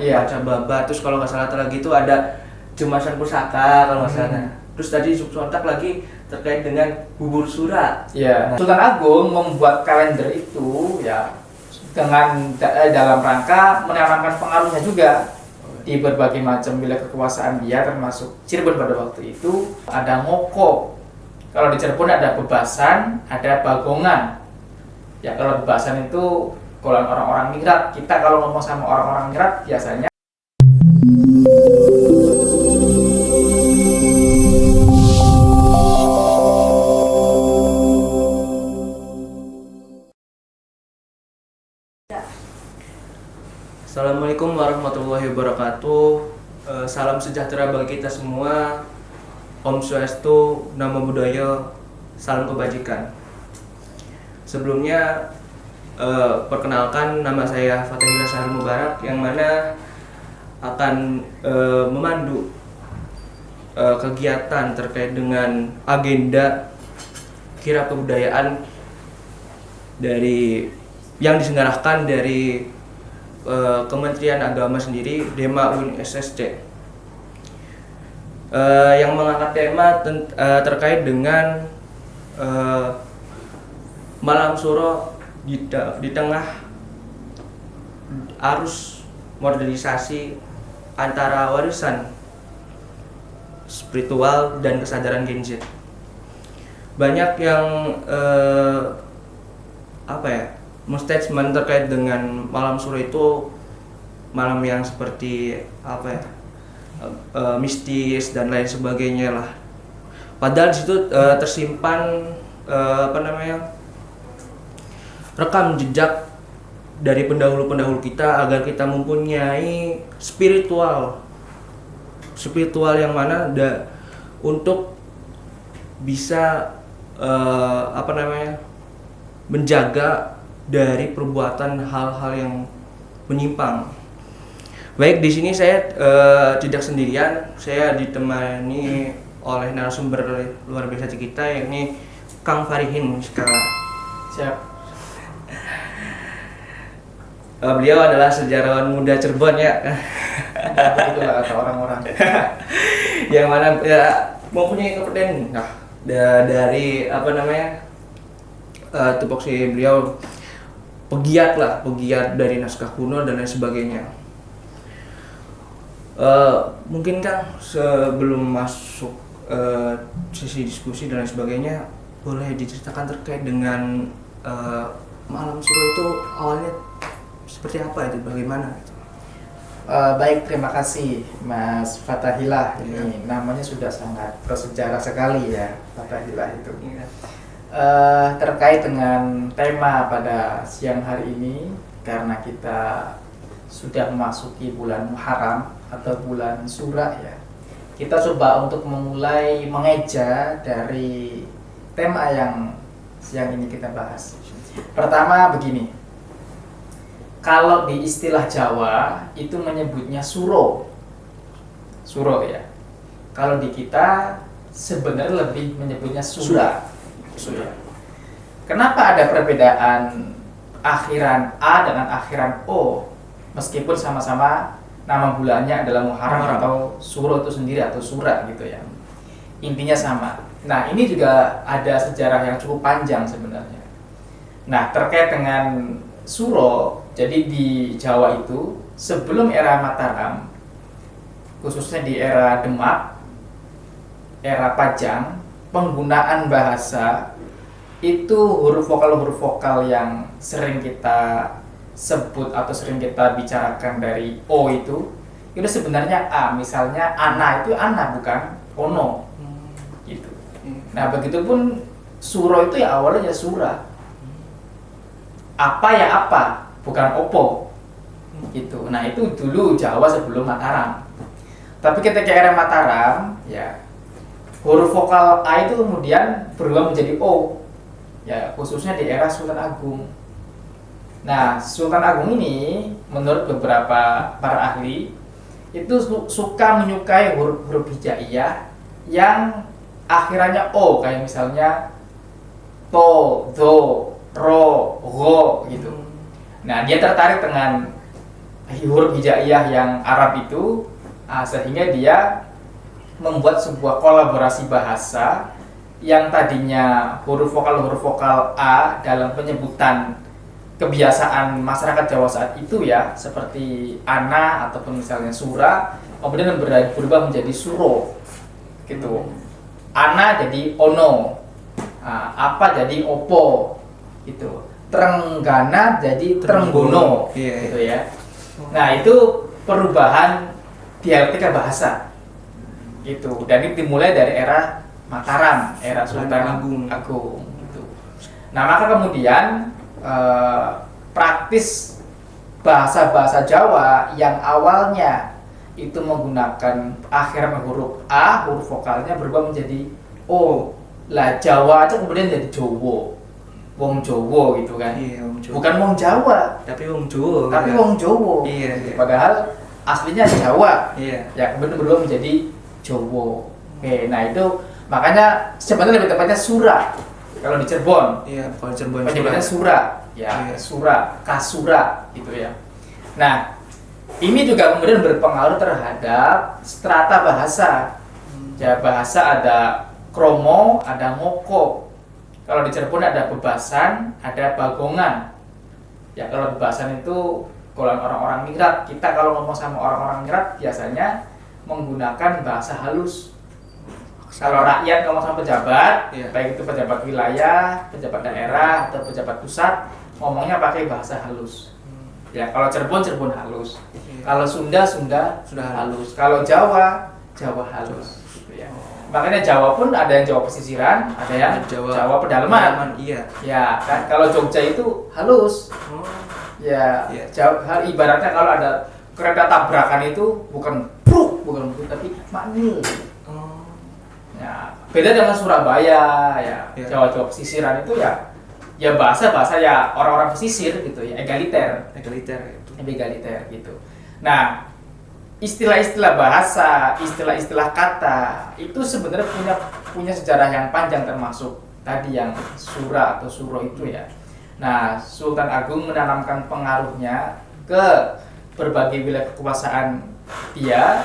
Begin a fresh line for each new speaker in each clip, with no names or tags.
Iya.
Baca baba, terus kalau nggak salah lagi itu ada jemasan pusaka kalau nggak salah. Terus tadi subkontak lagi terkait dengan bubur sura.
Iya. Sultan Agung membuat kalender itu ya dengan dalam rangka menanamkan pengaruhnya juga di berbagai macam wilayah kekuasaan dia, termasuk Cirebon pada waktu itu ada Ngoko. Kalau di Cirebon ada Bebasan, ada Bagongan. Ya kalau Bebasan itu golongan orang-orang ningrat. Kita kalau ngomong sama orang-orang ningrat biasanya
Assalamualaikum warahmatullahi wabarakatuh. Salam sejahtera bagi kita semua. Om Swastiastu, Namo Buddhaya, salam kebajikan. Sebelumnya perkenalkan, nama saya Fatahillah Syahrul Mubarak yang mana akan memandu kegiatan terkait dengan agenda kirab kebudayaan dari yang diselenggarakan dari Kementerian Agama sendiri, Dema UIN SSC, yang mengangkat tema terkait dengan malam suro di tengah arus modernisasi antara warisan spiritual dan kesadaran Gen Z. Banyak yang statement terkait dengan malam suro itu malam yang seperti mistis dan lain sebagainya lah. Padahal di situ tersimpan rekam jejak dari pendahulu-pendahulu kita agar kita mempunyai spiritual yang mana untuk bisa menjaga dari perbuatan hal-hal yang menyimpang. Baik, di sini saya tidak sendirian, saya ditemani oleh narasumber luar biasa kita, yakni Kang Farihin sekarang.
siap.
Beliau adalah sejarawan muda Cirebon ya.
Begitulah kata orang-orang.
Yang mana mempunyai kompetensi dari tupoksi beliau pegiat dari naskah kuno dan lain sebagainya. Mungkin Kang, sebelum masuk sesi diskusi dan lain sebagainya, boleh diceritakan terkait dengan malam suro itu awalnya seperti apa, itu bagaimana?
Baik, terima kasih Mas Fatahillah. Ini namanya sudah sangat bersejarah sekali ya, Fatahillah itu. Terkait dengan tema pada siang hari ini, karena kita sudah memasuki bulan Muharram atau bulan Sura ya, kita coba untuk memulai mengeja dari tema yang siang ini kita bahas. Pertama begini, kalau di istilah Jawa itu menyebutnya suro ya. Kalau di kita sebenarnya lebih menyebutnya sura. Kenapa ada perbedaan akhiran A dengan akhiran O, meskipun sama-sama nama bulannya adalah Muharram atau Suro itu sendiri atau Sura gitu ya, intinya sama. Nah, ini juga ada sejarah yang cukup panjang sebenarnya. Nah, terkait dengan Suro, jadi di Jawa itu sebelum era Mataram, khususnya di era Demak, era Pajang, penggunaan bahasa itu huruf vokal yang sering kita sebut atau sering kita bicarakan dari O itu sebenarnya A. Misalnya Ana itu Ana bukan Ono gitu. Nah, begitupun Suro itu ya awalnya ya Sura. Apa ya apa, bukan Opo gitu. Nah, itu dulu Jawa sebelum Mataram. Tapi ketika era Mataram ya, huruf vokal A itu kemudian berubah menjadi O ya, khususnya di era Sultan Agung. Nah, Sultan Agung ini menurut beberapa para ahli itu suka menyukai huruf hijaiyah yang akhirannya O, kayak misalnya to, do, ro, go gitu. Nah, dia tertarik dengan huruf hijaiyah yang Arab itu, sehingga dia membuat sebuah kolaborasi bahasa yang tadinya huruf vokal A dalam penyebutan kebiasaan masyarakat Jawa saat itu ya, seperti ana ataupun misalnya sura, kemudian berubah menjadi suro gitu. Ana jadi ono, apa jadi opo gitu, trenggana jadi trenggono gitu ya. Nah itu perubahan dialektika bahasa gitu, dan ini dimulai dari era Mataram, era Sultan Agung gitu. Nah maka kemudian praktis bahasa-bahasa Jawa yang awalnya itu menggunakan akhiran huruf A, huruf vokalnya berubah menjadi O. Lah Jawa aja kemudian jadi Jowo, wong Jowo gitu kan.
Iya, wong Jowo.
Bukan wong Jawa,
Tapi wong Jowo.
tapi wong Jowo.
Iya.
Padahal aslinya Jawa.
Iya.
Ya kemudian berubah menjadi Jowo. Oke, nah itu makanya sebenarnya lebih tepatnya Sura. Kalau di Cirebon,
Iya, kalau Cirebon
penyebutannya Sura, ya,
Iya.
Sura, Kasura gitu ya. Nah, ini juga kemudian berpengaruh terhadap strata bahasa. Ya, bahasa ada kromo, ada ngoko. Kalau di Cirebon ada bebasan, ada bagongan. Ya, kalau bebasan itu golongan orang-orang ningrat. Kita kalau ngomong sama orang-orang ningrat biasanya menggunakan bahasa halus. Kalau rakyat ngomong sama pejabat,
Iya.
baik itu pejabat wilayah, pejabat daerah, atau pejabat pusat, ngomongnya pakai bahasa halus. Ya, kalau Cirebon halus.
Iya.
Kalau Sunda
Sudah
halus. Kalau Jawa halus. Gitu ya. Makanya Jawa pun ada yang Jawa pesisiran, ada yang Jawa pedalaman.
Iya.
Ya, kan kalau Jogja itu halus.
Oh.
Ya,
Iya.
ibaratnya kalau ada kereta tabrakan itu bukan bruk, tapi manil.
Oh.
Ya, beda dengan Surabaya ya.
Ya.
Jawa pesisiran itu ya bahasa ya orang-orang pesisir gitu ya, egaliter
Egaliter itu.
gitu. Nah, istilah-istilah bahasa, istilah-istilah kata itu sebenarnya punya sejarah yang panjang, termasuk tadi yang sura atau suro itu ya. Nah, Sultan Agung menanamkan pengaruhnya ke berbagai wilayah kekuasaan dia,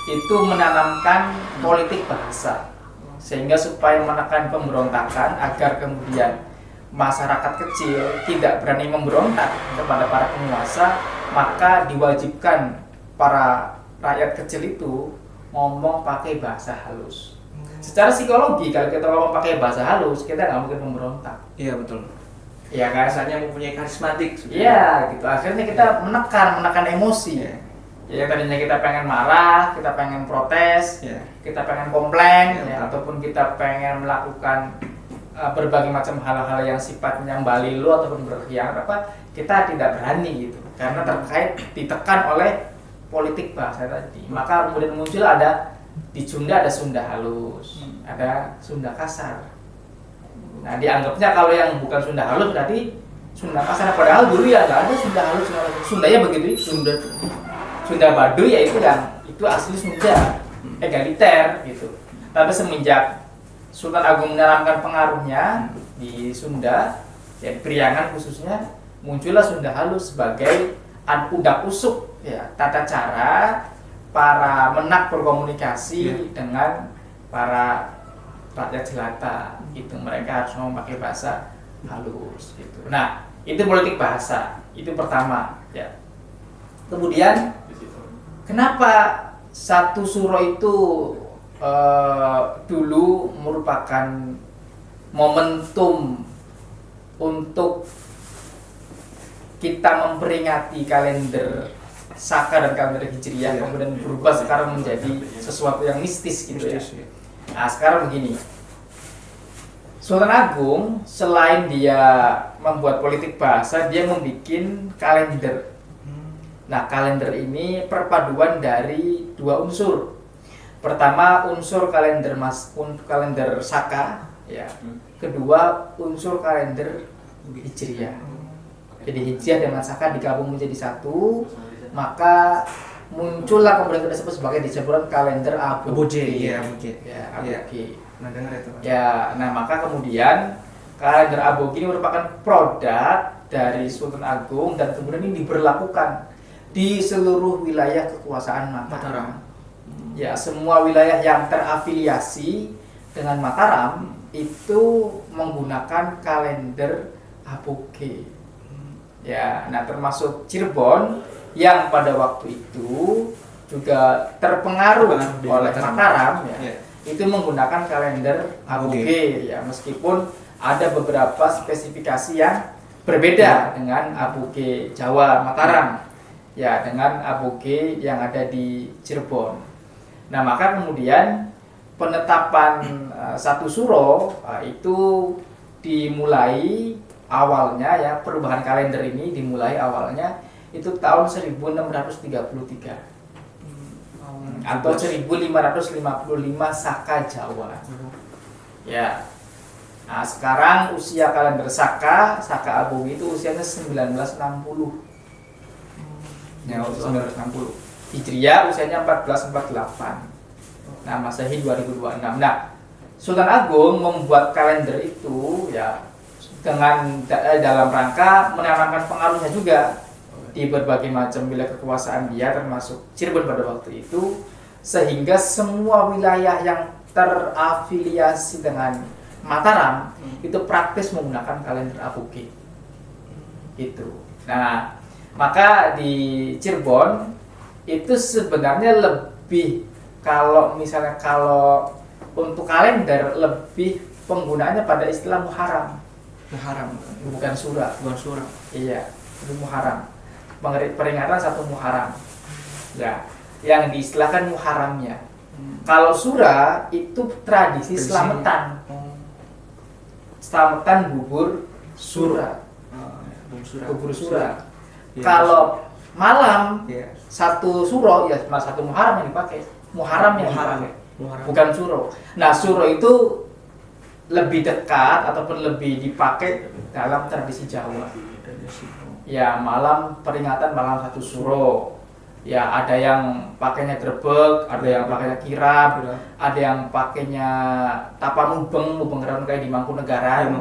itu menanamkan politik bahasa, sehingga supaya menekan pemberontakan agar kemudian masyarakat kecil tidak berani memberontak kepada para penguasa, maka diwajibkan para rakyat kecil itu ngomong pakai bahasa halus. Secara psikologi kalau kita ngomong pakai bahasa halus, kita nggak mungkin memberontak.
Iya, betul.
Iya kan?
Rasanya mempunyai karismatik.
Iya, gitu. Akhirnya kita menekan emosi.
Iya.
Ya tadinya kita pengen marah, kita pengen protes,
Iya.
kita pengen komplain,
Iya,
ya, ataupun kita pengen melakukan berbagai macam hal-hal yang sifatnya balilu ataupun berkhianat kita tidak berani gitu, karena terkait ditekan oleh politik bahasa tadi. Maka kemudian muncul di Sunda ada Sunda halus, ada Sunda kasar. Nah, dianggapnya kalau yang bukan Sunda halus berarti Sunda kasar, padahal dulu ya nggak ada Sunda halus. Sundanya begitu, Sunda Baduy ya itu asli Sunda, egaliter gitu. Tapi semenjak Sultan Agung menanamkan pengaruhnya di Sunda, ya di Priangan khususnya, muncullah Sunda halus sebagai udak usuk ya, tata cara para menak berkomunikasi dengan para rakyat jelata gitu. Mereka harus memakai bahasa halus gitu. Nah, itu politik bahasa, itu pertama ya. Kemudian kenapa satu suro itu dulu merupakan momentum untuk kita memperingati kalender Saka dan kalender Hijriah, kemudian berubah sekarang menjadi sesuatu yang mistis gitu ya. Nah, sekarang begini, Sultan Agung selain dia membuat politik bahasa, dia membuat kalender. Nah, kalender ini perpaduan dari dua unsur. Pertama, unsur kalender Saka, ya. Kedua, unsur kalender Hijriah. Jadi Hijriah dengan Saka digabung menjadi satu, maka muncullah kemudian kita sebut sebagai disebut kalender Aboge.
Iya,
Aboge.
Nah, dengar itu.
Ya, nah maka kemudian kalender Aboge ini merupakan produk dari Sultan Agung, dan kemudian ini diberlakukan di seluruh wilayah kekuasaan Mataram.
Mataram.
Ya, semua wilayah yang terafiliasi dengan Mataram itu menggunakan kalender Aboge. Ya, nah termasuk Cirebon yang pada waktu itu juga terpengaruh oleh Mataram ya.
Yeah.
Itu menggunakan kalender Aboge ya, meskipun ada beberapa spesifikasi yang berbeda dengan Aboge Jawa Mataram ya, dengan Aboge yang ada di Cirebon. Nah, maka kemudian penetapan satu suro itu dimulai awalnya ya, perubahan kalender ini dimulai awalnya itu tahun 1633 atau 1555 Saka Jawa. Ya. Nah, sekarang usia kalender Saka Aboge itu usianya 1960. Ya, 1960. Hijriah usianya 1448. Nah, Masehi 2026. Nah, Sultan Agung membuat kalender itu ya dengan dalam rangka menanamkan pengaruhnya juga di berbagai macam wilayah kekuasaan dia, termasuk Cirebon pada waktu itu, sehingga semua wilayah yang terafiliasi dengan Mataram itu praktis menggunakan kalender Aboge. Gitu. Nah, maka di Cirebon itu sebenarnya lebih, kalau untuk kalender lebih penggunaannya pada istilah Muharram. Bukan Sura. Iya, itu Muharram. Peringatan satu Muharram. Ya, yang diistilahkan Muharramnya. Kalau Sura itu tradisi selamatan. Selamatan bubur Sura. Bubur Sura.
Ya,
Kalau malam
ya,
satu suro ya cuma satu Muharram yang dipakai. Muharram yang dipakai. Bukan suro. Nah, suro itu lebih dekat ataupun lebih dipakai dalam tradisi Jawa. Ya, malam peringatan malam satu suro. Ya, ada yang pakainya grebek, ada yang pakainya kirab, ada yang pakainya tapa mubeng keran kayak di Mangkunegaran.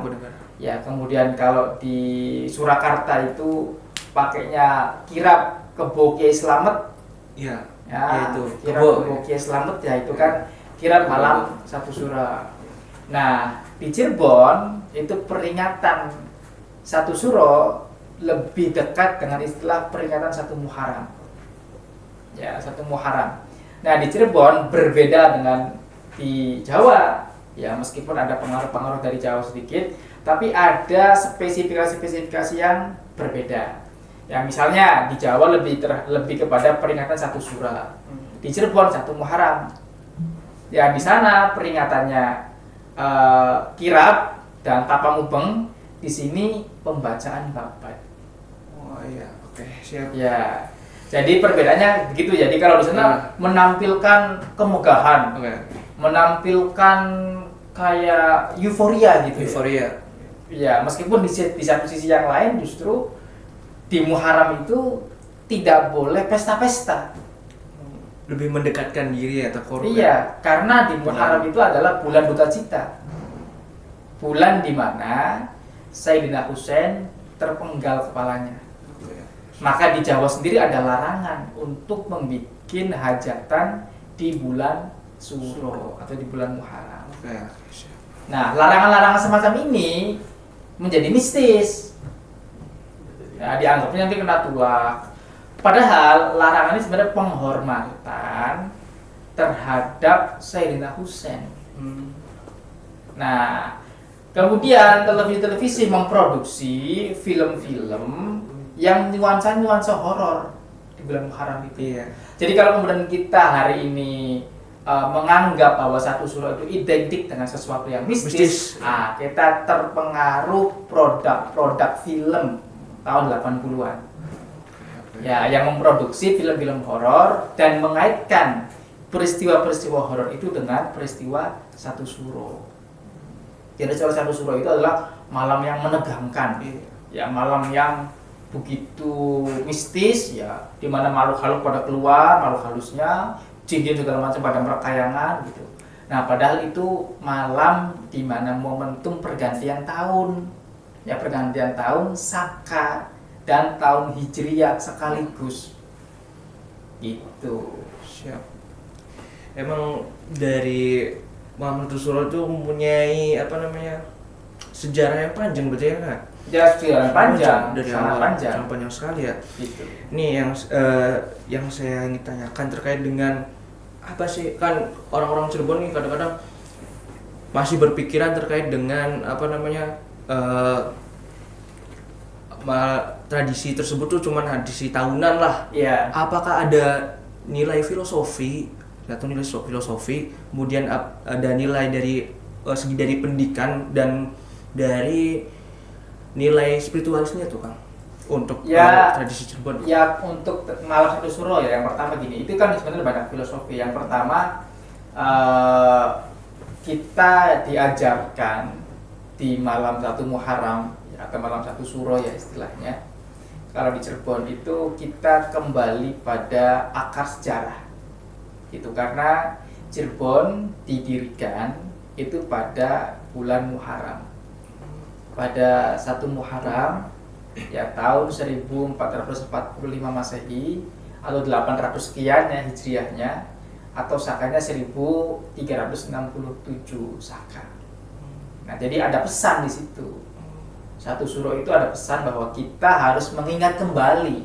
Ya, kemudian kalau di Surakarta itu pakainya kirab kebo Kiai Slamet.
Ya,
itu kirab kebo Kiai Slamet ya, itu kan kirab malam satu suro. Nah, di Cirebon itu peringatan satu suro lebih dekat dengan istilah peringatan satu Muharram. Ya, satu Muharram. Nah, di Cirebon berbeda dengan di Jawa. Ya, meskipun ada pengaruh-pengaruh dari Jawa sedikit, tapi ada spesifikasi yang berbeda. Ya, misalnya di Jawa lebih kepada peringatan satu sura. Di Cirebon satu Muharram. Ya, di sana peringatannya kirab dan tapa mubeng, di sini pembacaan babat.
Oh iya, oke, siap.
Ya. Jadi perbedaannya begitu. Jadi kalau di sana menampilkan kemegahan, menampilkan kayak euforia gitu.
Euforia.
Ya, meskipun di satu sisi yang lain justru di Muharram itu tidak boleh pesta-pesta.
Lebih mendekatkan diri atau korban.
Iya, karena di Muharram itu adalah bulan duka cita. Bulan di mana Sayyidina Husain terpenggal kepalanya. Maka di Jawa sendiri ada larangan untuk membuat hajatan di bulan Suro atau di bulan Muharram. Nah, larangan-larangan semacam ini menjadi mistis. Nah, dianggapnya nanti kena tulah. Padahal larangan ini sebenarnya penghormatan terhadap Sayyidina Husain. Nah, kemudian televisi memproduksi film-film yang nuansa horor di bulan Muharram itu.
Iya.
Jadi kalau kemudian kita hari ini menganggap bahwa satu surah itu identik dengan sesuatu yang mistis. Kita terpengaruh produk film tahun 80-an. Ya, yang memproduksi film-film horor dan mengaitkan peristiwa-peristiwa horor itu dengan peristiwa satu suro. Jadi satu suro itu adalah malam yang menegangkan. Ya, malam yang begitu mistis ya, di mana makhluk halus pada keluar, makhluk halusnya, jin segala macam pada merakayangan gitu. Nah, padahal itu malam di mana momentum pergantian tahun. Ya, pergantian tahun Saka dan tahun Hijriyah sekaligus. Gitu.
Siap. Emang dari Muhammad Suro itu mempunyai apa namanya sejarah yang panjang berarti ya Kak?
Sejarah panjang,
dari
sangat
awal,
panjang.
sangat panjang sekali ya.
Gitu.
Ini yang saya ingin tanyakan terkait dengan apa sih, kan orang-orang Cirebon nih kadang-kadang masih berpikiran terkait dengan apa namanya tradisi tersebut tuh cuman tradisi tahunan lah.
Iya.
Apakah ada nilai filosofi atau nilai filosofi, kemudian ada nilai dari segi dari pendidikan dan dari nilai spiritualisnya tuh Kang untuk tradisi Cirebon?
Ya, untuk malam satu suro ya, yang pertama gini, itu kan sebenarnya banyak filosofi. Yang pertama kita diajarkan di malam satu Muharram ya, atau malam satu suro ya istilahnya. Kalau di Cirebon itu kita kembali pada akar sejarah. Itu karena Cirebon didirikan itu pada bulan Muharram. Pada 1 Muharram ya tahun 1445 Masehi atau 800 sekian ya Hijriahnya, atau sakanya 1367 Saka. Nah, jadi ada pesan di situ. Satu suro itu ada pesan bahwa kita harus mengingat kembali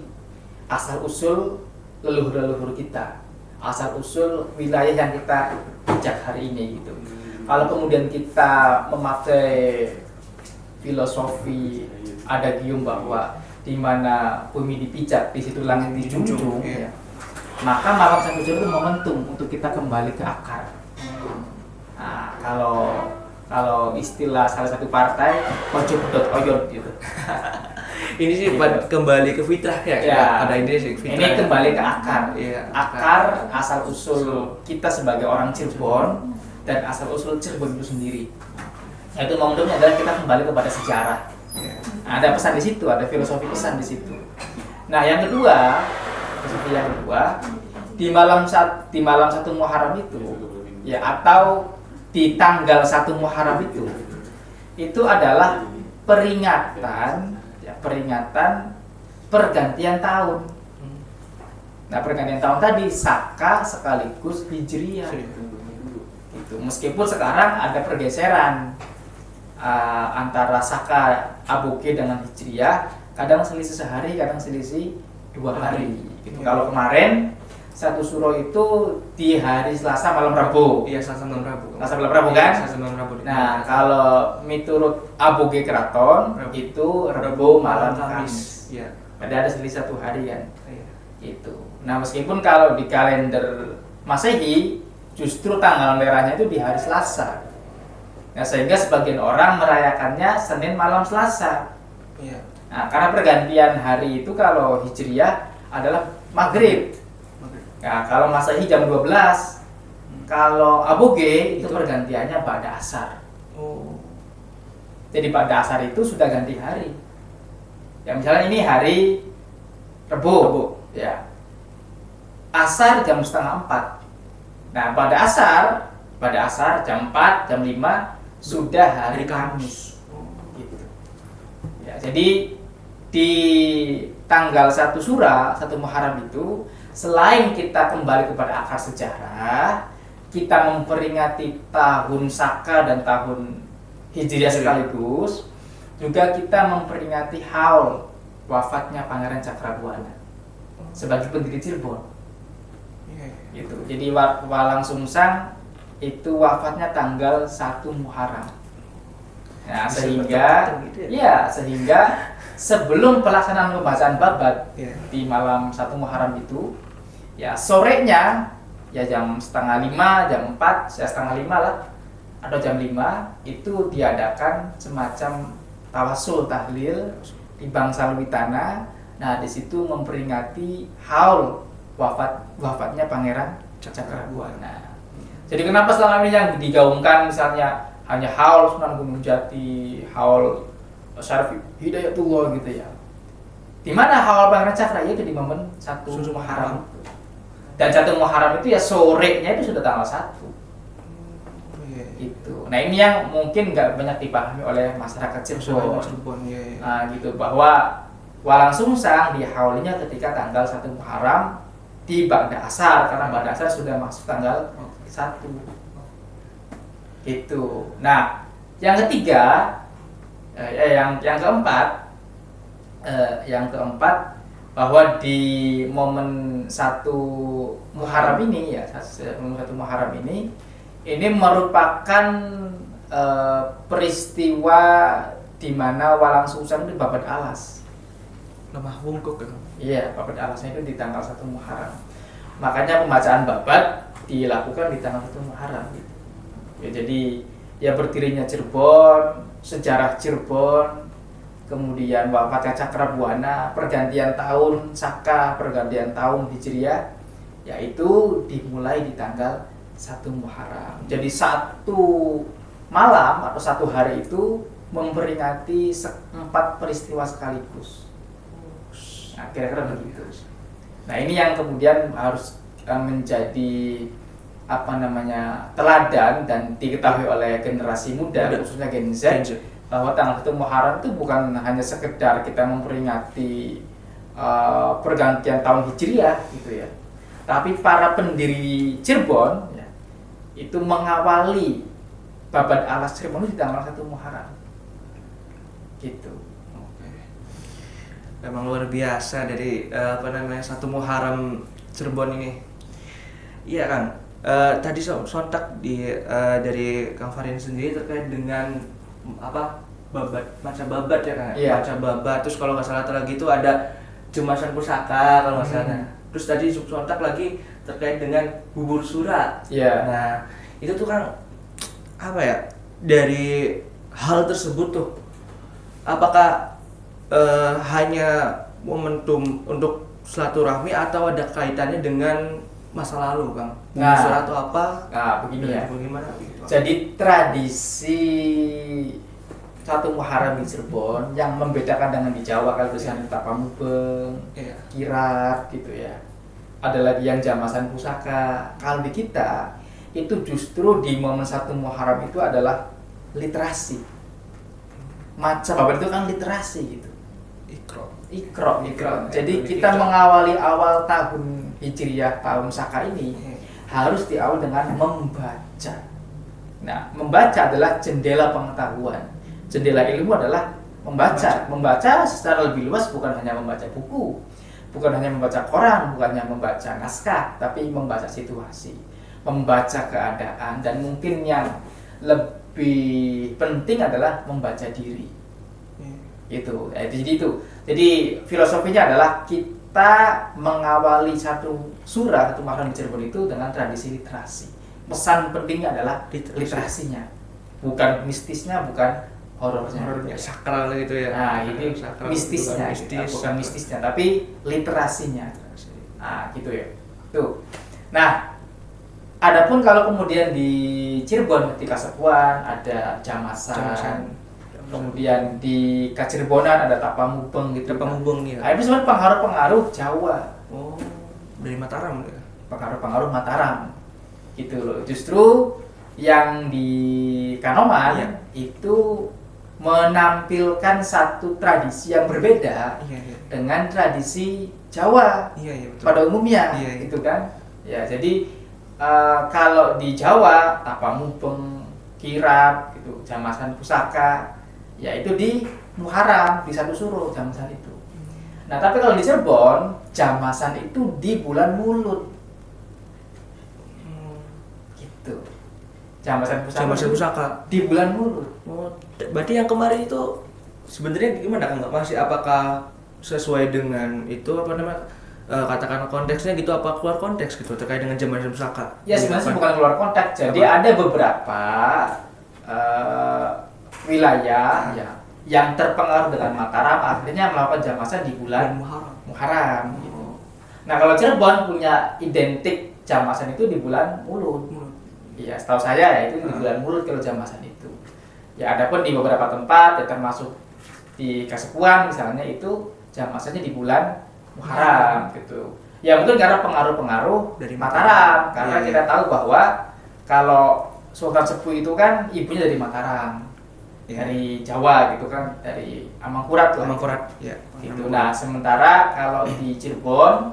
asal usul leluhur-leluhur kita, asal usul wilayah yang kita pijak hari ini gitu. Kalau kemudian kita memakai filosofi adagium bahwa di mana bumi dipijak, di situ langit dijunjung, ya, maka malam satu suro itu momentum untuk kita kembali ke akar. Nah, kalau istilah salah satu partai ojo pedot oyot gitu.
Ini sih kembali ke fitrah ya. Ada ini sih fitrah.
Ini kembali ke akar.
Iya,
akar asal usul kita sebagai orang Cirebon dan asal usul Cirebon itu sendiri. Itu momentumnya adalah kita kembali kepada sejarah. Nah, ada pesan di situ, ada filosofi pesan di situ. Nah, yang kedua, di malam 1 Muharram itu ya, atau di tanggal 1 Muharram itu adalah peringatan pergantian tahun. Nah, pergantian tahun tadi Saka sekaligus Hijriah. Itu meskipun sekarang ada pergeseran antara Saka Aboge dengan Hijriah, kadang selisih sehari, kadang selisih 2 hari. Gitu. Kalau kemarin satu suro itu di hari Selasa malam Rabu.
Iya, Selasa malam Rabu.
Selasa malam Rabu kan?
Selasa malam Rabu.
Nah, kalau miturut Aboge Keraton itu Rabu malam Kamis.
Iya.
Ada selisih 1 hari kan?
Iya.
Itu. Nah, meskipun kalau di kalender Masehi justru tanggal merahnya itu di hari Selasa. Nah, sehingga sebagian orang merayakannya Senin malam Selasa.
Iya.
Nah, karena pergantian hari itu kalau Hijriah adalah Maghrib. Nah, kalau Masehi jam 12. Kalau Aboge itu pergantiannya pada asar.
Oh.
Jadi pada asar itu sudah ganti hari. Ya, misalnya ini hari Rebu. Ya. Asar jam 3:30. Nah, pada asar jam 4, jam 5 sudah hari Kamis. Gitu. Ya, jadi di tanggal 1 Muharram itu selain kita kembali kepada akar sejarah, kita memperingati tahun Saka dan tahun Hijriah sekaligus, juga kita memperingati haul wafatnya Pangeran Cakrabuana sebagai pendiri Cirebon. Gitu. Jadi Walang Sungsang itu wafatnya tanggal 1 Muharram. Nah, sehingga sebelum pelaksanaan pembacaan babat di malam 1 Muharram itu, ya sorenya ya jam 4:30, jam 4, ya 4:30 lah, atau jam 5 itu diadakan semacam tawasul tahlil di Bangsal Witana. Nah, di situ memperingati haul wafatnya Pangeran Cakrabuana. Jadi kenapa selama ini yang digaungkan misalnya hanya haul Sunan Gunung Jati, haul Syarif Hidayatullah gitu ya. Di mana haul Pangeran Cakra? Itu di momen 1 Muharram. Dan 1 Muharram itu ya sorenya itu sudah tanggal 1. Itu. Nah, ini yang mungkin nggak banyak dipahami oleh masyarakat Cirebon. Nah, gitu, bahwa Walang Sungsang di haulinya ketika tanggal 1 Muharram di Ba'da Asar, karena Ba'da Asar sudah masuk tanggal 1. Gitu. Nah, yang ketiga, yang keempat bahwa di momen 1 Muharram ini ya, momen 1 Muharram ini merupakan peristiwa di mana Walang Sungsang itu babat alas.
Lemah wungkuk kan?
Iya, babat alasnya itu di tanggal 1 Muharram. Makanya pembacaan babat dilakukan di tanggal 1 Muharram. Ya, jadi ya berdirinya Cirebon, sejarah Cirebon, kemudian wafatnya Cakrabuana, pergantian tahun Saka, pergantian tahun Hijriah, yaitu dimulai di tanggal 1 Muharram. Jadi 1 malam atau 1 hari itu memperingati 4 peristiwa sekaligus. Nah, kira-kira begitu. Nah, ini yang kemudian harus menjadi teladan dan diketahui oleh generasi muda, khususnya Gen Z, bahwa tanggal 1 Muharram itu bukan hanya sekedar kita memperingati pergantian tahun Hijriah gitu ya. Tapi para pendiri Cirebon ya, itu mengawali babat alas Cirebon di tanggal 1 Muharram. Gitu.
Oke. Memang luar biasa dari 1 Muharram Cirebon ini. Iya kan? Tadi sontak dari Kang Farin sendiri terkait dengan baca babat ya kan?
Iya.
Baca babat. Terus kalau nggak salah lagi itu ada jemasan pusaka kalau nggak salah. Terus tadi sontak lagi terkait dengan bubur sura.
Iya.
Nah itu tuh kan dari hal tersebut tuh apakah hanya momentum untuk silaturahmi atau ada kaitannya dengan masa lalu, Kang?
Nah,
Bubur atau apa?
Nah, begini ya.
Bagaimana?
Jadi tradisi 1 Muharram di Cirebon yang membedakan dengan di Jawa, kalau misalnya Tapamubeng, Kirap gitu ya. Ada lagi yang jamasan pusaka. Kalau di kita itu justru di momen 1 Muharram itu adalah literasi. Macam apa itu kan literasi gitu. Ikro. Jadi kita mengawali awal tahun Hijriah, tahun Saka ini harus diawali dengan membaca. Nah, membaca adalah jendela pengetahuan. Jendela ilmu adalah membaca. Membaca secara lebih luas bukan hanya membaca buku, bukan hanya membaca koran, bukan hanya membaca naskah, tapi membaca situasi, membaca keadaan, dan mungkin yang lebih penting adalah membaca diri. Jadi filosofinya adalah kita mengawali 1 surah, 1 Muharram di Cirebon itu dengan tradisi literasi. Pesan pentingnya adalah literasinya, bukan mistisnya, bukan horornya,
sakral gitu ya.
Nah, ini mistisnya, bukan mistisnya, tapi literasinya. Nah, gitu ya. Tuh. Nah, adapun kalau kemudian di Cirebon di Kasepuan ada jamasan. Kemudian di Kacirebonan ada Tapamubeng gitu.
Tapamubeng nih.
Nah, itu sebenarnya pengaruh-pengaruh Jawa.
Oh, dari Mataram ya?
Pengaruh-pengaruh Mataram. Gitu loh. Justru yang di Kanoman itu menampilkan satu tradisi yang berbeda dengan tradisi Jawa
betul.
pada umumnya, gitu kan? Ya, jadi kalau di Jawa Tapamubeng, Kirap, gitu, jamasan pusaka, ya itu di Muharram, di 1 Suro jamasan itu. Nah, tapi kalau di Cirebon jamasan itu di bulan Mulud. Gitu. Jamasan pusaka di bulan Mulud.
Oh, berarti yang kemarin itu sebenarnya gimana, Kang? Masih apakah sesuai dengan itu katakan konteksnya gitu, apa keluar konteks gitu terkait dengan jamasan pusaka?
Ya, sebenarnya bukan keluar konteks. Jadi ada beberapa wilayah yang terpengaruh dengan Mataram akhirnya melakukan jamasan di bulan Muharram gitu. Nah, kalau Cirebon punya identik jamasan itu di bulan Mulud. Iya, setahu saya ya itu di bulan Mulud kalau jamasan itu. Ya, adapun di beberapa tempat ya termasuk di Kasepuan misalnya itu jamasannya di bulan Muharram gitu. Ya mungkin karena pengaruh-pengaruh dari Mataram, karena kita tahu bahwa kalau Sultan Sepuh itu kan ibunya dari Mataram. Dari Jawa gitu kan, dari Amangkurat lah.
Amangkurat, ya.
Gitu. Nah, sementara kalau di Cirebon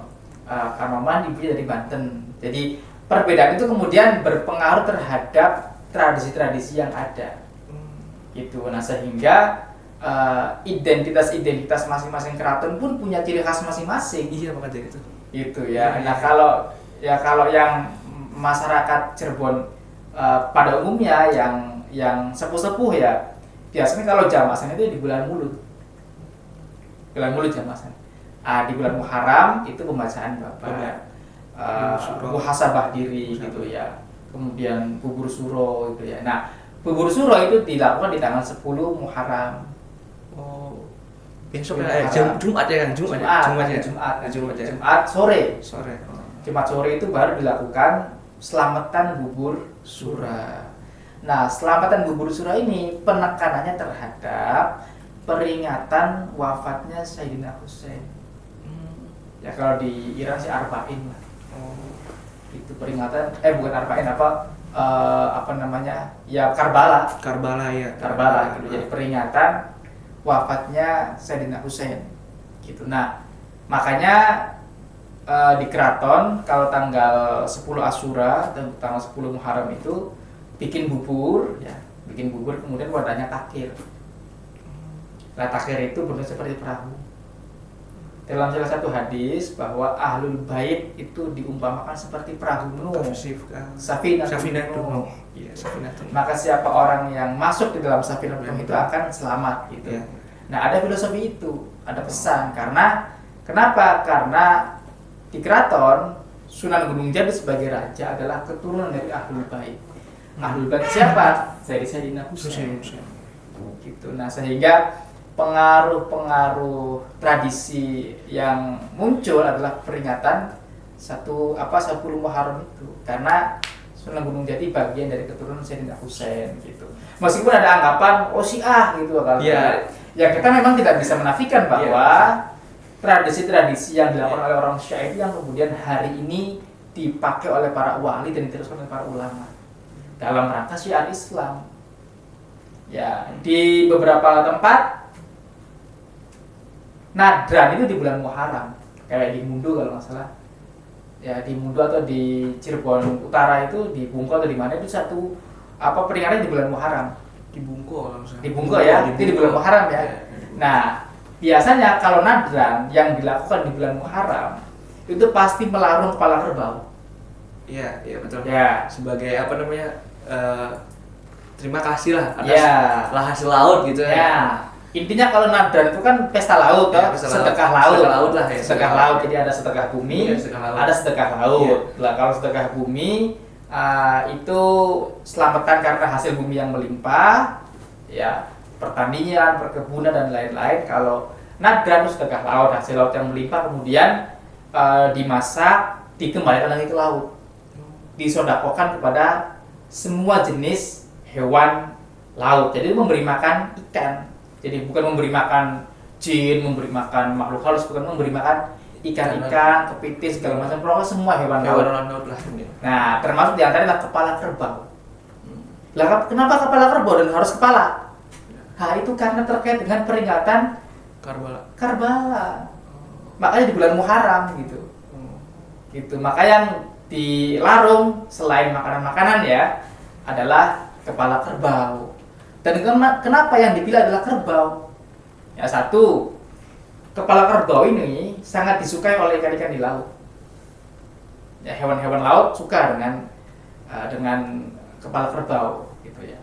Kanoman, ibunya dari Banten. Jadi perbedaan itu kemudian berpengaruh terhadap tradisi-tradisi yang ada. Gitu. Nah, sehingga identitas masing-masing keraton pun punya ciri khas masing-masing.
Iya, makanya itu.
Gitu ya. Nah, kalau yang masyarakat Cirebon pada umumnya yang sepuh-sepuh ya, biasanya kalau jamasan itu di bulan Mulud. Bulan Mulud jamasan. Di bulan Muharram itu pembacaan Bapak. Muhasabah diri gitu ya. Kemudian bubur suro gitu ya. Nah, bubur suro itu dilakukan di tanggal 10 Muharram.
Oh. Besok ya, Jumat ya kan?
Jumat sore.
Oh.
Jumat sore itu baru dilakukan selamatan bubur sura. Nah, selamatan bubur sura ini penekanannya terhadap peringatan wafatnya Sayyidina Husain. Ya kalau di Iran sih Arba'in lah. Itu peringatan bukan Arba'in apa namanya? Ya Karbala
ya.
Gitu. Jadi peringatan wafatnya Sayyidina Husain. Gitu. Nah, makanya di keraton kalau tanggal 10 Asyura dan tanggal 10 Muharram itu bikin bubur kemudian wadahnya takir. Nah, takir itu bentuknya seperti perahu. Dalam salah satu hadis bahwa ahlul bait itu diumpamakan seperti perahu Nuh. Safinatun Nuh.
Iya, Safinatun.
Maka siapa orang yang masuk di dalam Safinatun Nuh itu akan selamat gitu.
Ya.
Nah, ada filosofi itu, ada pesan kenapa? Karena di keraton Sunan Gunung Jati sebagai raja adalah keturunan dari ahlul bait. Ahlul bait siapa? Sayyidina Husain. Gitu. Nah, sehingga pengaruh tradisi yang muncul adalah peringatan 10 Muharram itu, karena Sunan Gunung Jati bagian dari keturunan Sayyidina Husain gitu. Meskipun ada anggapan Syiah gitu kan. Ya kita memang tidak bisa menafikan bahwa tradisi-tradisi yang dilakukan oleh orang Syiah itu yang kemudian hari ini dipakai oleh para wali dan diteruskan oleh para ulama dalam rangka syiar Islam. Ya, di beberapa tempat Nadran itu di bulan Muharram, kayak di Mundu kalau nggak salah. Ya, di Mundu atau di Cirebon Utara itu di Bungko atau di mana itu satu peringatan di bulan Muharram.
Di Bungko kalau misalnya.
Di Bungko ya, itu di bulan Muharram ya. Nah, biasanya kalau Nadran yang dilakukan di bulan Muharram itu pasti melarung kepala kerbau.
Iya betul.
Ya.
Sebagai terima kasih lah atas hasil laut gitu ya.
Intinya kalau Nadran itu kan pesta laut, sedekah laut lah ya. Sedekah laut, jadi ada sedekah bumi, ada sedekah laut. Lah kalau sedekah bumi itu selamatan karena hasil bumi yang melimpah, ya pertanian, perkebunan dan lain-lain. Kalau Nadran itu sedekah laut, hasil laut yang melimpah kemudian dimasak, dikembalikan lagi ke laut, disodakokan kepada semua jenis hewan laut. Jadi memberi makan ikan. Jadi bukan memberi makan jin, memberi makan makhluk halus, bukan memberi makan ikan-ikan, kepiting segala macam, pokoknya semua hewan laut
lah.
Nah, termasuk diantaranya kepala kerbau. Lah kenapa kepala kerbau dan harus kepala? Itu karena terkait dengan peringatan Karbala. Makanya di bulan Muharram gitu. Gitu. Maka yang dilarung selain makanan-makanan ya adalah kepala kerbau. Dan kenapa yang dipilih adalah kerbau? Ya, satu, kepala kerbau ini sangat disukai oleh ikan-ikan di laut. Ya, hewan-hewan laut suka dengan kepala kerbau gitu ya.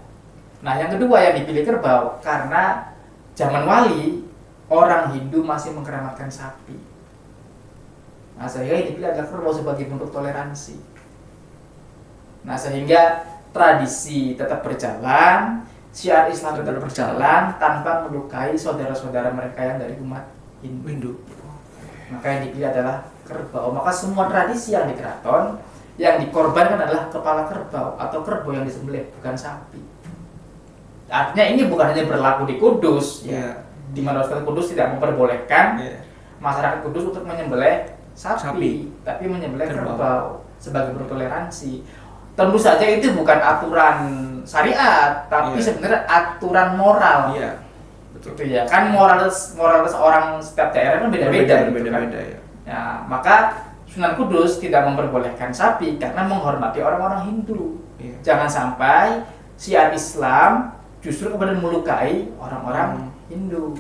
Nah, yang kedua yang dipilih kerbau karena zaman wali orang Hindu masih mengkeramatkan sapi. Nah, sehingga yang dipilih adalah kerbau sebagai bentuk toleransi. Nah, sehingga tradisi tetap berjalan, syiar Islam tetap berjalan tanpa melukai saudara-saudara mereka yang dari umat Hindu. Maka yang dipilih adalah kerbau. Maka semua tradisi yang di keraton yang dikorbankan adalah kepala kerbau atau kerbau yang disembelih, bukan sapi. Artinya ini bukan hanya berlaku di Kudus, di mana Ustaz Kudus tidak memperbolehkan masyarakat Kudus untuk menyembelih sapi, tapi menyembelih kerbau sebagai bertoleransi. Tentu saja itu bukan aturan syariat, tapi sebenarnya aturan moral.
Iya, betul.
Gitu ya, kan moral seorang setiap daerah kan beda-beda.
Beda-beda ya.
Ya, maka Sunan Kudus tidak memperbolehkan sapi karena menghormati orang-orang Hindu.
Iya.
Jangan sampai syiar Islam justru kemudian melukai orang-orang Hindu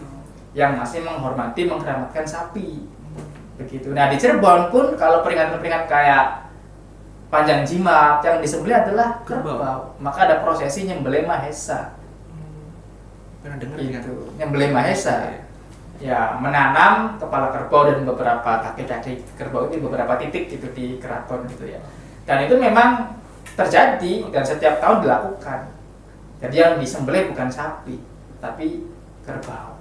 yang masih menghormati, mengkeramatkan sapi. Begitu. Nah di Cirebon pun kalau peringatan-peringatan kayak Panjang Jimat yang disembelih adalah kerbau, maka ada prosesi nyembelih Mahesa.
Pernah dengar
Gitu. Nyembelih Mahesa. Ya, menanam kepala kerbau dan beberapa kaki-kaki kerbau itu beberapa titik gitu di keraton gitu ya. Dan itu memang terjadi dan setiap tahun dilakukan. Jadi yang disembelih bukan sapi, tapi kerbau.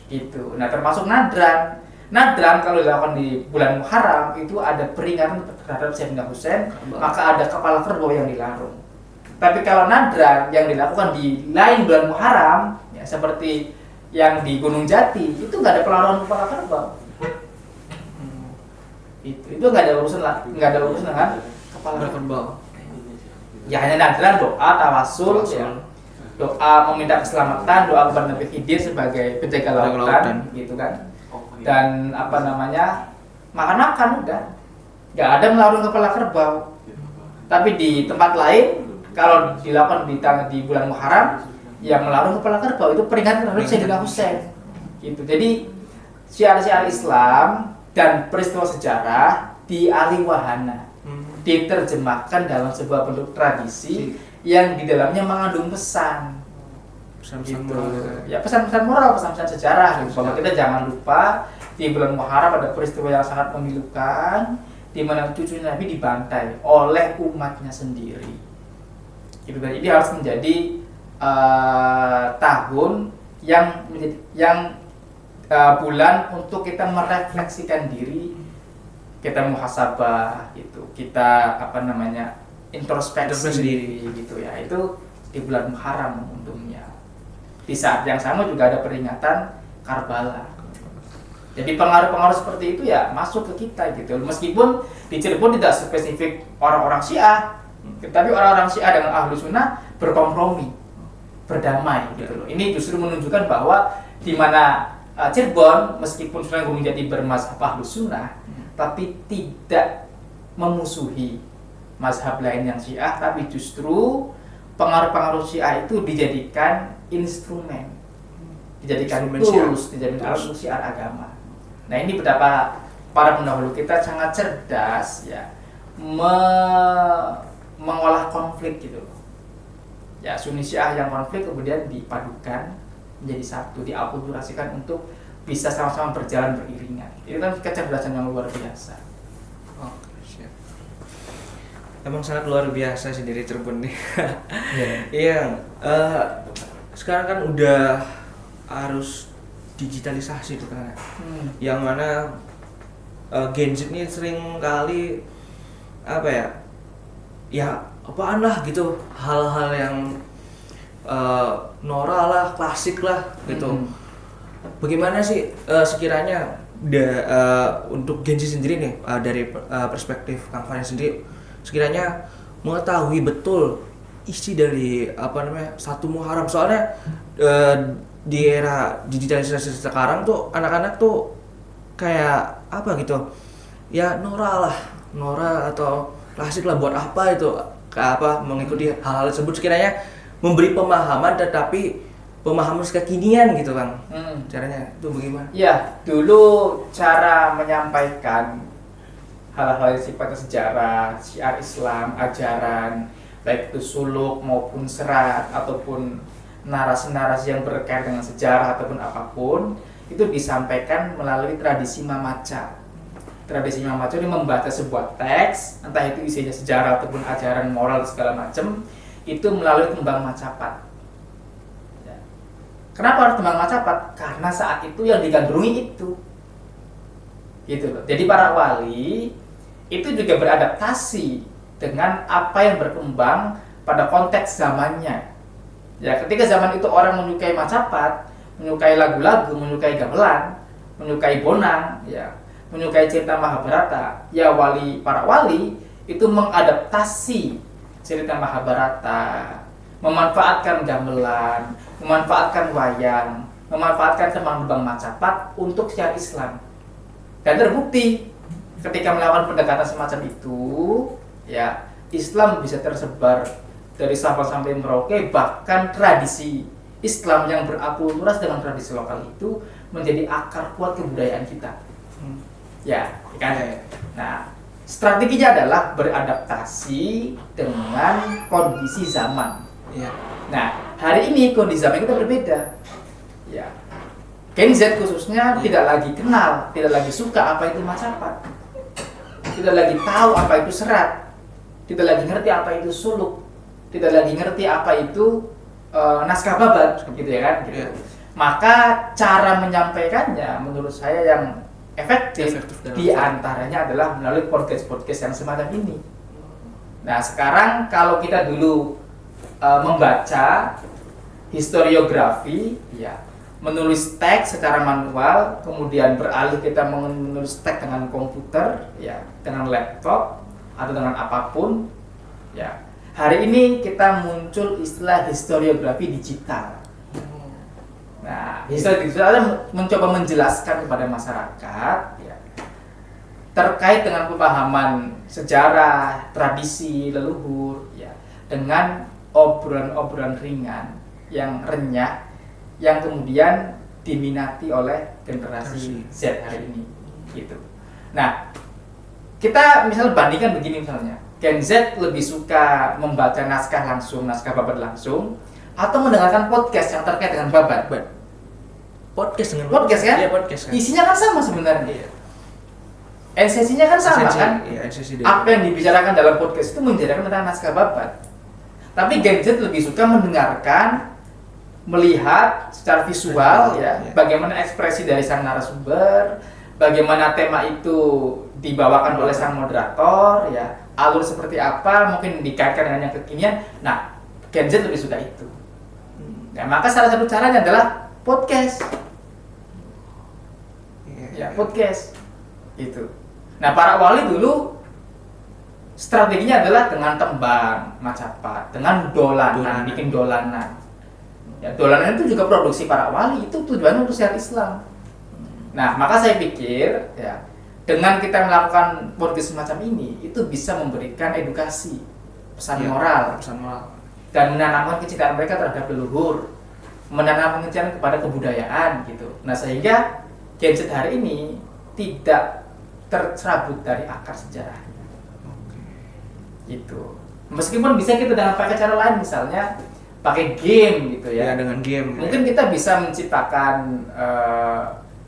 Gitu. Nah, termasuk nadran. Nadran kalau dilakukan di bulan Muharram itu ada peringatan terhadap Sayyidina Husain, maka ada kepala kerbau yang dilarung. Tapi kalau nadran yang dilakukan di lain bulan Muharram, ya seperti yang di Gunung Jati itu nggak ada pelarangan kepala kerbau. Itu nggak ada urusan dengan kepala kerbau. Ya hanya nadran, doa, tawasul, ya. Doa meminta keselamatan, doa kepada Nabi Khidir sebagai penjaga lautan, gitu kan. Dan makan udah. Nggak ada melarung kepala kerbau. Tapi di tempat lain kalau dilakukan di bulan Muharram, yang melarung kepala kerbau itu peringatan terhadap Sayyidina Husain. Gitu. Jadi syiar-syiar Islam dan peristiwa sejarah dialih wahana, diterjemahkan dalam sebuah bentuk tradisi yang di dalamnya mengandung pesan.
Pesan-pesan
gitu.
moral.
Ya pesan-pesan moral, pesan-pesan sejarah. Gitu. Bahwa kita jangan lupa di bulan Muharram ada peristiwa yang sangat memilukan, di mana cucu Nabi dibantai oleh umatnya sendiri. Gitu. Dan ini harus menjadi tahun bulan untuk kita merefleksikan diri, kita muhasabah gitu, kita introspeksi diri gitu ya. Itu di bulan Muharram untungnya. Di saat yang sama juga ada peringatan Karbala. Jadi pengaruh-pengaruh seperti itu ya masuk ke kita gitu. Meskipun di Cirebon tidak spesifik orang-orang Syiah, tetapi orang-orang Syiah dengan Ahlu Sunnah berkompromi, berdamai gitu loh. Ini justru menunjukkan bahwa di mana Cirebon meskipun Sunan Gunung Jati bermazhab Ahlus Sunnah, tapi tidak memusuhi mazhab lain yang Syiah, tapi justru pengaruh-pengaruh Syiah itu dijadikan instrumen, dijadikan tools, dijadikan alat syiar agama. Nah ini betapa para pendahulu kita sangat cerdas ya mengolah konflik gitu loh. Ya, Sunni Syiah yang konflik kemudian dipadukan menjadi satu, diakulturasikan untuk bisa sama-sama berjalan beriringan. Itu kan kecerdasan yang luar biasa.
Oh, siap. Emang sangat luar biasa sih dari Cirebon nih. Iya. Sekarang kan udah harus digitalisasi tuh kan. Yang mana Gen Z ini sering kali ya apaan lah gitu, hal-hal yang norak lah, klasik lah gitu. Bagaimana sih sekiranya untuk Gen Z sendiri nih dari perspektif Kang Fahri sendiri, sekiranya mengetahui betul isi dari satu Muharram, soalnya di era digitalisasi sekarang tuh anak-anak tuh kayak gitu ya, norak atau klasik lah, buat apa itu mengikuti hal-hal tersebut, sekiranya memberi pemahaman tetapi pemahaman kekinian gitu Kang. Caranya itu bagaimana?
Ya, dulu cara menyampaikan hal-hal yang sifatnya sejarah, syiar Islam, ajaran, baik itu suluk maupun serat ataupun narasi-narasi yang berkaitan dengan sejarah ataupun apapun, itu disampaikan melalui tradisi mamaca. Tradisi mamaca ini membaca sebuah teks, entah itu isinya sejarah ataupun ajaran moral segala macam, itu melalui tembang macapat. Ya. Kenapa harus tembang macapat? Karena saat itu yang digandrungi itu, gitu loh. Jadi para wali itu juga beradaptasi dengan apa yang berkembang pada konteks zamannya. Ya, ketika zaman itu orang menyukai macapat, menyukai lagu-lagu, menyukai gamelan, menyukai bonang, ya, menyukai cerita Mahabharata, ya para wali itu mengadaptasi cerita Mahabharata, memanfaatkan gamelan, memanfaatkan wayang, memanfaatkan tembang-tembang macapat untuk syiar Islam. Dan terbukti ketika melakukan pendekatan semacam itu, ya Islam bisa tersebar dari Sabang sampai Merauke, bahkan tradisi Islam yang berakulturasi dengan tradisi lokal itu menjadi akar kuat kebudayaan kita. Ya, kan? Nah, strateginya adalah beradaptasi dengan kondisi zaman.
Iya.
Nah, hari ini kondisi zaman kita berbeda. Ya. Gen Z khususnya tidak lagi kenal, tidak lagi suka apa itu Macapat. Tidak lagi tahu apa itu serat. Tidak lagi ngerti apa itu suluk. Tidak lagi ngerti apa itu naskah babat, gitu ya kan? Gitu. Maka cara menyampaikannya menurut saya yang efektif di antaranya adalah melalui podcast-podcast yang semacam ini. Nah, sekarang kalau kita dulu membaca historiografi, ya, menulis teks secara manual, kemudian beralih kita menulis teks dengan komputer, ya, dengan laptop atau dengan apapun, ya. Hari ini kita muncul istilah historiografi digital. Nah, historiografi digital mencoba menjelaskan kepada masyarakat, ya, terkait dengan pemahaman sejarah, tradisi leluhur, ya, dengan obrolan-obrolan ringan yang renyah, yang kemudian diminati oleh generasi Z hari ini, gitu. Nah, kita misalnya bandingkan begini misalnya, Gen Z lebih suka membaca naskah babat langsung, atau mendengarkan podcast yang terkait dengan babat.
Podcast
kan?
Iya, podcast kan.
Isinya kan sama sebenarnya.
Iya.
Esensinya kan sama kan?
Iya, esensi
apa yang dibicarakan dalam podcast itu menjadikan tentang naskah babat. Tapi Gen Z lebih suka mendengarkan, melihat secara visual, ya, bagaimana ekspresi dari sang narasumber, bagaimana tema itu dibawakan oleh sang moderator, ya, alur seperti apa, mungkin dikaitkan dengan yang kekinian. Nah, Gen Z lebih suka itu. Nah, maka salah satu caranya adalah podcast. Ya, podcast. Itu. Nah, para wali dulu strateginya adalah dengan tembang Macapat, dengan dolanan, bikin dolanan. Ya, dolanan itu juga produksi para wali, itu tujuannya untuk syiar Islam. Nah, maka saya pikir, ya, dengan kita melakukan podcast semacam ini, itu bisa memberikan edukasi, pesan moral, dan menanamkan kecintaan mereka terhadap leluhur, menanamkan kecintaan kepada kebudayaan, gitu. Nah, sehingga Gen Z hari ini tidak tercerabut dari akar sejarahnya. Gitu. Meskipun bisa kita dengan pakai cara lain, misalnya pakai game gitu ya.
Dengan game.
Mungkin kita bisa menciptakan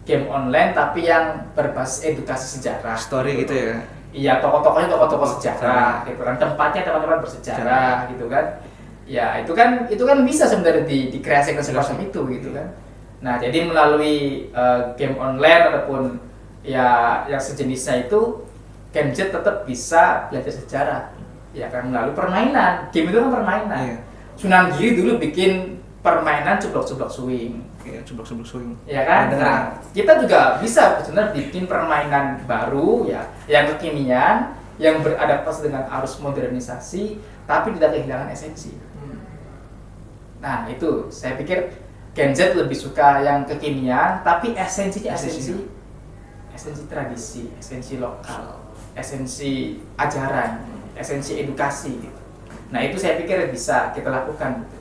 game online tapi yang berbasis edukasi sejarah.
Story gitu ya.
Iya, tokoh-tokohnya tokoh-tokoh sejarah, gitu kan. Tempatnya tempat-tempat bersejarah, gitu kan. Ya, itu kan bisa sebenarnya dikreasikan semacam itu, gitu kan. Nah, jadi melalui game online ataupun ya yang sejenisnya itu, Gen Z tetap bisa belajar sejarah. Ya kan, melalui permainan. Game itu kan permainan. Iya. Sunan Giri dulu bikin permainan cublok-cublok swing.
Iya, cublok-cublok swing.
Ya kan? Nah, kita juga bisa sebenarnya bikin permainan baru, ya, yang kekinian, yang beradaptasi dengan arus modernisasi, tapi tidak kehilangan esensi. Nah, itu saya pikir Gen Z lebih suka yang kekinian, tapi esensinya esensi tradisi, esensi lokal, esensi ajaran, esensi edukasi, gitu. Nah, itu saya pikir bisa kita lakukan, gitu.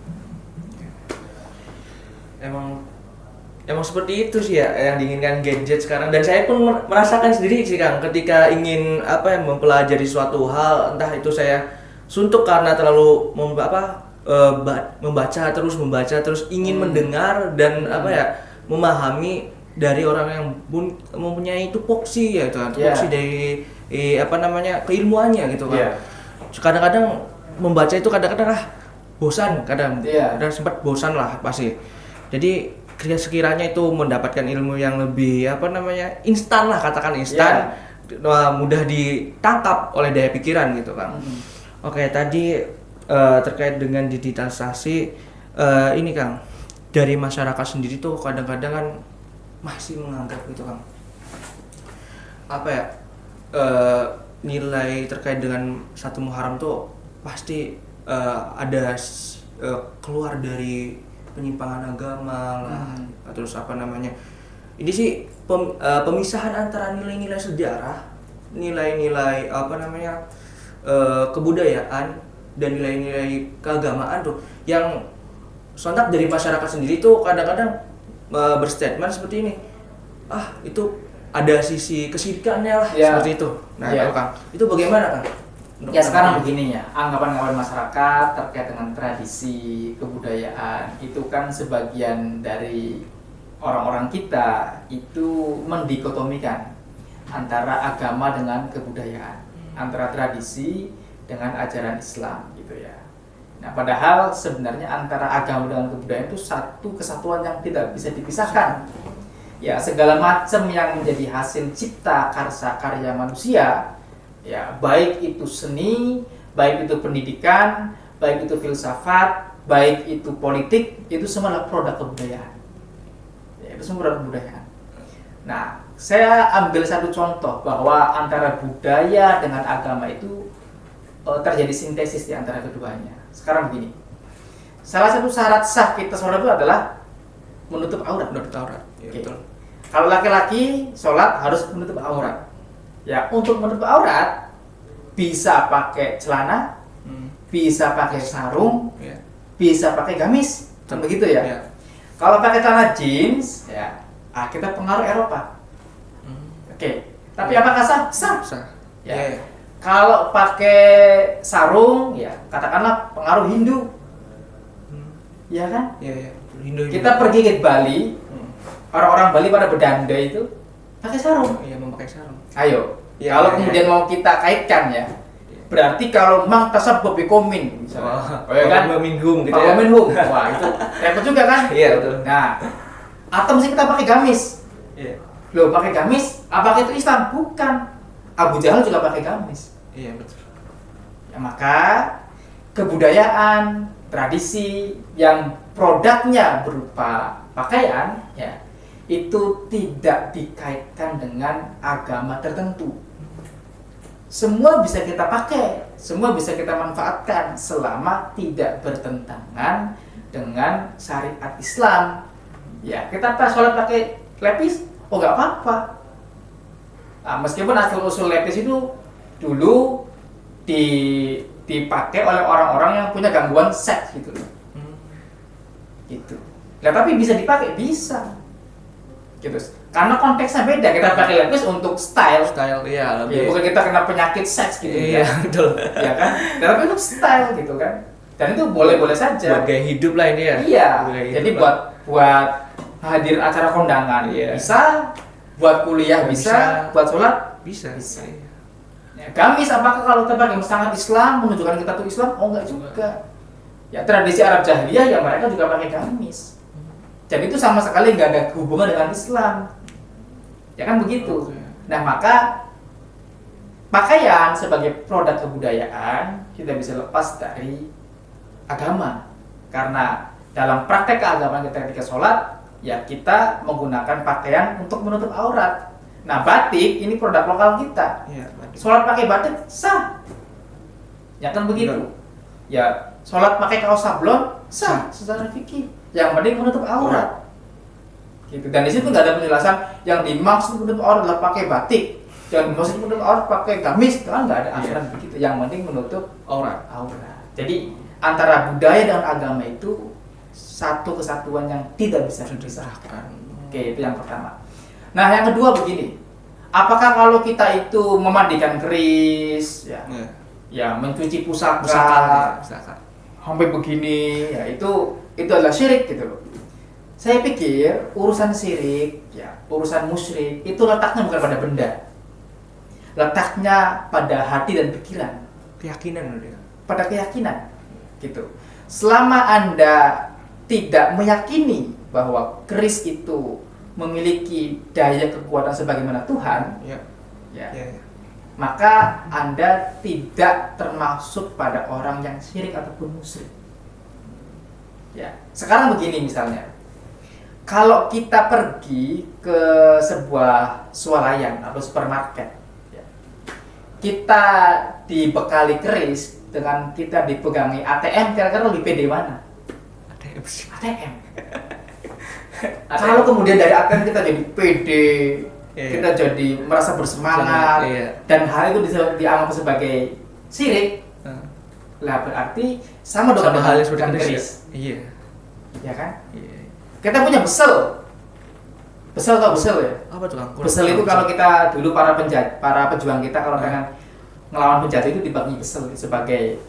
Emang seperti itu sih ya yang diinginkan Gen Z sekarang, dan saya pun merasakan sendiri sih Kang, ketika ingin mempelajari suatu hal, entah itu saya suntuk karena terlalu membaca terus ingin mendengar dan memahami dari orang yang mempunyai tupoksi, ya itu tupoksi dari keilmuannya gitu kan. Kadang-kadang membaca itu kadang-kadang bosan, kadang sempat bosan lah pasti. Jadi sekiranya itu mendapatkan ilmu yang lebih instan lah, katakan instan, mudah ditangkap oleh daya pikiran gitu kan. Oke, tadi terkait dengan digitalisasi ini Kang, dari masyarakat sendiri tuh kadang-kadang kan masih menganggap gitu Kang, nilai terkait dengan satu Muharram tuh pasti ada keluar dari penyimpangan agama lah, terus ini sih pemisahan antara nilai-nilai sejarah nilai-nilai kebudayaan dan nilai-nilai keagamaan tuh yang sontak dari masyarakat sendiri tuh kadang-kadang berstatement seperti ini, itu ada sisi kesyirikannya lah, seperti itu. Nah, Kang, itu bagaimana, Kang?
Ya sekarang begini ya, anggapan masyarakat terkait dengan tradisi kebudayaan itu kan sebagian dari orang-orang kita itu mendikotomikan antara agama dengan kebudayaan, antara tradisi dengan ajaran Islam gitu ya. Nah, padahal sebenarnya antara agama dengan kebudayaan itu satu kesatuan yang tidak bisa dipisahkan. Ya, segala macam yang menjadi hasil cipta karya manusia, ya, baik itu seni, baik itu pendidikan, baik itu filsafat, baik itu politik, itu semua adalah produk kebudayaan. Ya, itu semua produk kebudayaan. Nah, saya ambil satu contoh bahwa antara budaya dengan agama itu terjadi sintesis di antara keduanya. Sekarang begini, salah satu syarat sah kita sholat itu adalah menutup aurat. Ya, okay. Betul. Kalau laki-laki sholat harus menutup aurat. Ya, untuk menutup aurat bisa pakai celana, bisa pakai sarung, bisa pakai gamis, kan begitu ya. Kalau pakai celana jeans, ya, kita pengaruh Eropa. Oke. Tapi apakah sah? Sah. Ya. Kalau pakai sarung, ya katakanlah pengaruh Hindu, ya kan?
Iya. Hindu.
Kita pergi ke Bali, orang-orang Bali pada berdanda itu pakai sarung.
Iya, memakai sarung.
Ayo, kalau kemudian mau kita kaitkan ya, berarti kalau mang tasab bebikomin, misalnya,
ya kan? Meminhum gitu
ya. Meminhum, wah itu repot juga kan?
Iya betul.
Nah, atau mesti kita pakai gamis.
Iya.
Loh, pakai gamis? Apakah itu Islam? Bukan. Abu Jahal juga pakai gamis.
Iya betul.
Ya, maka kebudayaan, tradisi yang produknya berupa pakaian, ya, itu tidak dikaitkan dengan agama tertentu. Semua bisa kita pakai, semua bisa kita manfaatkan selama tidak bertentangan dengan syariat Islam. Ya, kita sholat pakai lepis, nggak apa-apa. Nah, meskipun asal-usul lepis itu dulu dipakai oleh orang-orang yang punya gangguan seks gitu. Gitu. Nah, tapi bisa dipakai, bisa. Gitu. Karena konteksnya beda, kita pakai lepis untuk style,
iya,
ya, bukan kita kena penyakit seks gitu.
Iya,
kan?
Betul.
Ya kan? Tapi untuk style gitu kan. Dan itu boleh-boleh saja.
Buat gaya hidup lah ini ya.
Iya. Jadi buat hadir acara kondangan bisa, buat kuliah bisa, buat sholat bisa. Ya, gamis apakah kalau kita pakai sangat Islam menunjukkan kita tuh Islam? Oh, enggak juga. Ya, tradisi Arab jahiliyah ya mereka juga pakai gamis. Jadi itu sama sekali nggak ada hubungan dengan Islam. Ya kan begitu. Nah, maka pakaian sebagai produk kebudayaan kita bisa lepas dari agama. Karena dalam praktek keagamaan kita ketika sholat, ya kita menggunakan pakaian untuk menutup aurat. Nah, batik ini produk lokal kita. Sholat pakai batik sah. Ya kan begitu. Ya, sholat pakai kaos sablon sah secara fikih. Yang penting menutup aurat. Gitu. Dan di situ nggak ada penjelasan yang dimaksud menutup aurat adalah pakai batik. Yang dimaksud menutup aurat pakai gamis, kan nggak ada aturan begitu. Yang penting menutup aurat. Jadi antara budaya dan agama itu satu kesatuan yang tidak bisa dipisahkan. Oke, itu yang pertama. Nah, yang kedua begini. Apakah kalau kita itu memandikan keris, ya mencuci pusaka, sampai begini, ya itu adalah syirik gitu loh. Saya pikir urusan syirik, ya urusan musyrik itu letaknya bukan pada benda, letaknya pada hati dan pikiran,
keyakinan,
pada keyakinan, gitu. Selama Anda tidak meyakini bahwa keris itu memiliki daya kekuatan sebagaimana Tuhan, maka Anda tidak termasuk pada orang yang syirik ataupun musyrik. Ya, sekarang begini misalnya, kalau kita pergi ke sebuah swalayan atau supermarket, ya, kita dibekali keris dengan kita dipegangi ATM, kira-kira lebih pede mana? ATM. Kalau kemudian dari ATM kita jadi pede, kita jadi merasa bersemangat, dan hal itu dianggap sebagai syirik. Lah berarti sama dong
hal
dengan
seperti
keris.
Iya.
Ya kan?
Iya.
Kita punya besel. Besel tau besel ya?
Apa tuh Kang?
Besel itu kalau kita dulu para pejuang kita kalau pengen ngelawan penjajah itu dibagi besel sebagai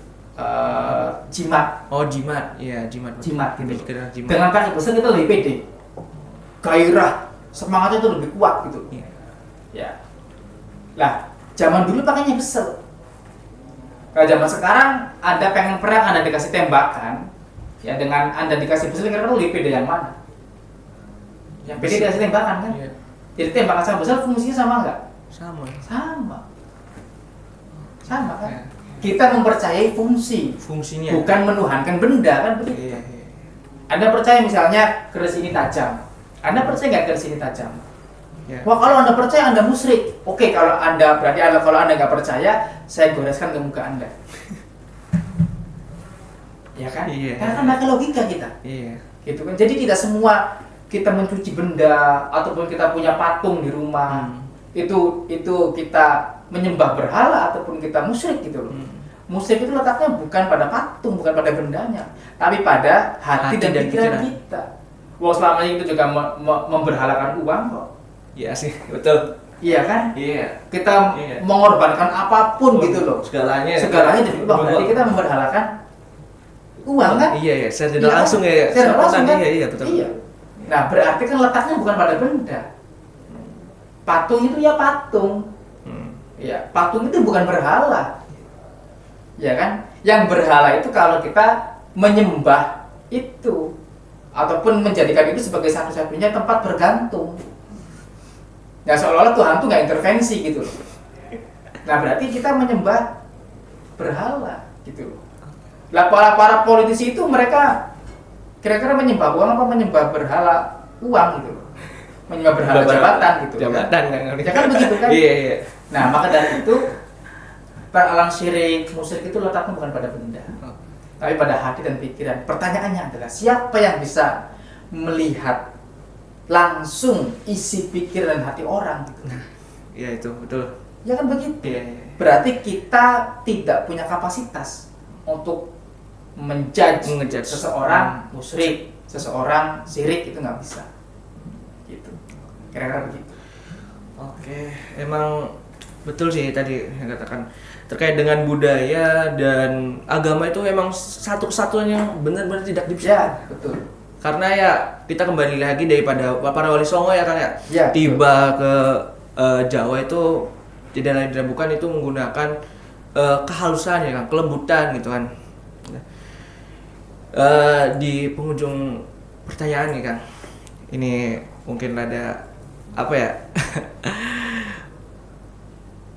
jimat.
Oh, jimat. Iya, jimat.
Jimat gitu.
Jimat.
Dengan pakai besel kita lebih pede. Gairah, semangatnya itu lebih kuat gitu.
Iya.
Ya. Lah, zaman dulu pakainya besel. Kalau zaman sekarang Anda pengen perang, Anda dikasih tembakan. Ya, dengan Anda dikasih besel kira-kira lebih pede yang mana? Yang pede dikasih tembakan kan?
Iya.
Jadi tembakan sama besel fungsinya sama nggak?
Sama.
Sama kan?
Ya.
Kita mempercayai fungsinya, bukan menuhankan benda kan begitu.
Iya.
Anda percaya misalnya keris ini tajam. Anda percaya nggak keris ini tajam?
Ya.
Wah, kalau Anda percaya Anda musyrik. Oke, kalau Anda nggak percaya, saya goreskan ke muka Anda. Ya kan?
Iya.
Karena kan pakai logika kita.
Iya.
Gitu kan. Jadi tidak semua kita mencuci benda ataupun kita punya patung di rumah. Itu kita menyembah berhala ataupun kita musyrik gitu loh. Musyrik itu letaknya bukan pada patung, bukan pada bendanya, tapi pada hati dan pikiran kita. Wah, selama ini itu juga memberhalakan uang kok.
Iya sih, betul.
Iya kan?
Iya.
Kita mengorbankan apapun gitu loh.
Segalanya
jadi uang. Berarti kita memberhalakan uang kan?
Iya, saya tidak langsung ya.
Secara langsung kan?
Iya, betul.
Iya. Nah, berarti kan letaknya bukan pada benda. Patung itu ya patung. Ya, patung itu bukan berhala. Ya kan? Yang berhala itu kalau kita menyembah itu ataupun menjadikan itu sebagai satu-satunya tempat bergantung. Ya, seolah-olah Tuhan tuh nggak intervensi gitu loh. Nah, berarti kita menyembah berhala gitu loh. Lah para politisi itu mereka kira-kira menyembah uang apa menyembah berhala uang gitu loh. Menyembah berhala jabatan gitu.
Jabatan kan.
Ya kan begitu kan?
Iya.
Nah, maka dari itu peralang syirik, musyrik itu letaknya bukan pada benda, tapi pada hati dan pikiran. Pertanyaannya adalah siapa yang bisa melihat langsung isi pikiran dan hati orang gitu.
Nah, iya itu betul.
Ya kan begitu.
Iya.
Berarti kita tidak punya kapasitas untuk menjudge seseorang musyrik, seseorang syirik, itu nggak bisa. Gitu. Kira-kira begitu.
Oke, emang betul sih tadi yang katakan terkait dengan budaya dan agama itu emang satu-satunya benar-benar tidak bisa.
Ya, betul.
Karena ya kita kembali lagi daripada para wali songo ya kan ya.
Ya,
tiba ke Jawa itu tidak lain tidak bukan itu menggunakan kehalusan ya kan, kelembutan gitu kan. Di penghujung pertanyaan nih Kang, ini mungkin ada apa ya?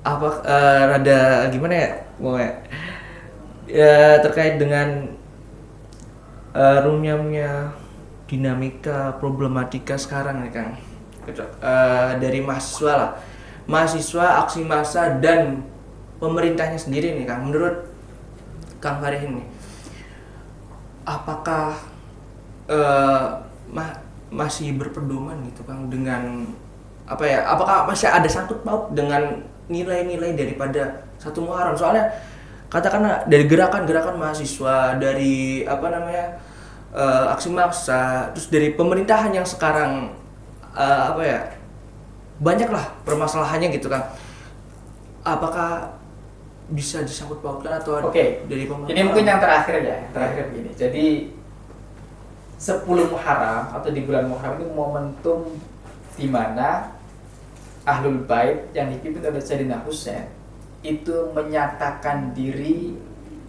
Rada gimana ya? Terkait dengan runyamnya dinamika problematika sekarang nih Kang. Dari mahasiswa lah. Mahasiswa, aksi massa dan pemerintahnya sendiri nih Kang. Menurut Kang Farid ini, apakah masih berpedoman gitu Kang dengan apa ya? Apakah masih ada sangkut paut dengan nilai-nilai daripada satu Muharram? Soalnya katakanlah dari gerakan-gerakan mahasiswa, dari apa namanya aksi massa, terus dari pemerintahan yang sekarang apa ya, banyaklah permasalahannya gitu kan. Apakah bisa disangkut pautkan atau dari pemerintah?
Ini mungkin yang terakhir ya, terakhir begini. Jadi 10 Muharram atau di bulan Muharram ini momentum di mana Ahlul Bait yang dipimpin oleh Sayyidina Husain itu menyatakan diri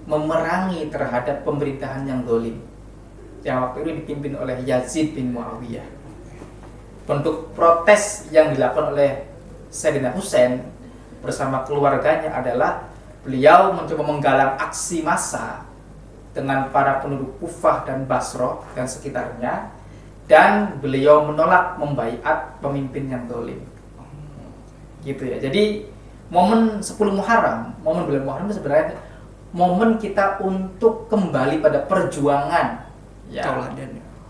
memerangi terhadap pemerintahan yang zalim yang waktu itu dipimpin oleh Yazid bin Muawiyah. Bentuk protes yang dilakukan oleh Sayyidina Husain bersama keluarganya adalah beliau mencoba menggalang aksi massa dengan para penduduk Kufah dan Basrah dan sekitarnya, dan beliau menolak membaiat pemimpin yang zalim. Gitu ya. Jadi momen 10 Muharram, momen bulan Muharram itu sebenarnya momen kita untuk kembali pada perjuangan ya,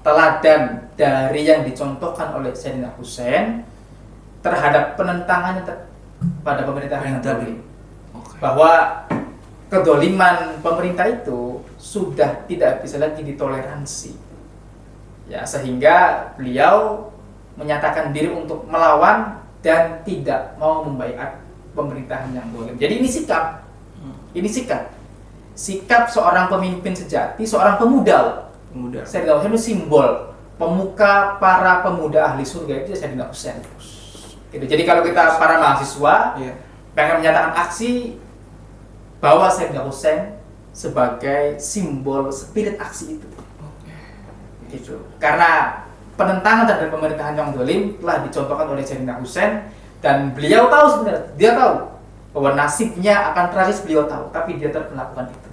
teladan dari yang dicontohkan oleh Sayyidina Husain terhadap penentangannya pada pemerintahan yang zalim.
Oke.
Bahwa kedoliman pemerintah itu sudah tidak bisa lagi ditoleransi. Ya, sehingga beliau menyatakan diri untuk melawan dan tidak mau membaiat pemerintahan yang zalim. Jadi ini sikap. Ini sikap seorang pemimpin sejati, seorang pemuda. Sayyidina Husain itu simbol pemuka para pemuda ahli surga, itu Sayyidina Husain. Gitu. Jadi kalau kita para mahasiswa pengen menyatakan aksi, bawa Sayyidina Husain sebagai simbol spirit aksi itu. Gitu. Karena penentangan terhadap pemerintahan yang zalim telah dicontohkan oleh Sayyidina Husain, dan beliau tahu sebenarnya, dia tahu bahwa nasibnya akan tragis, beliau tahu, tapi dia tetap melakukan itu.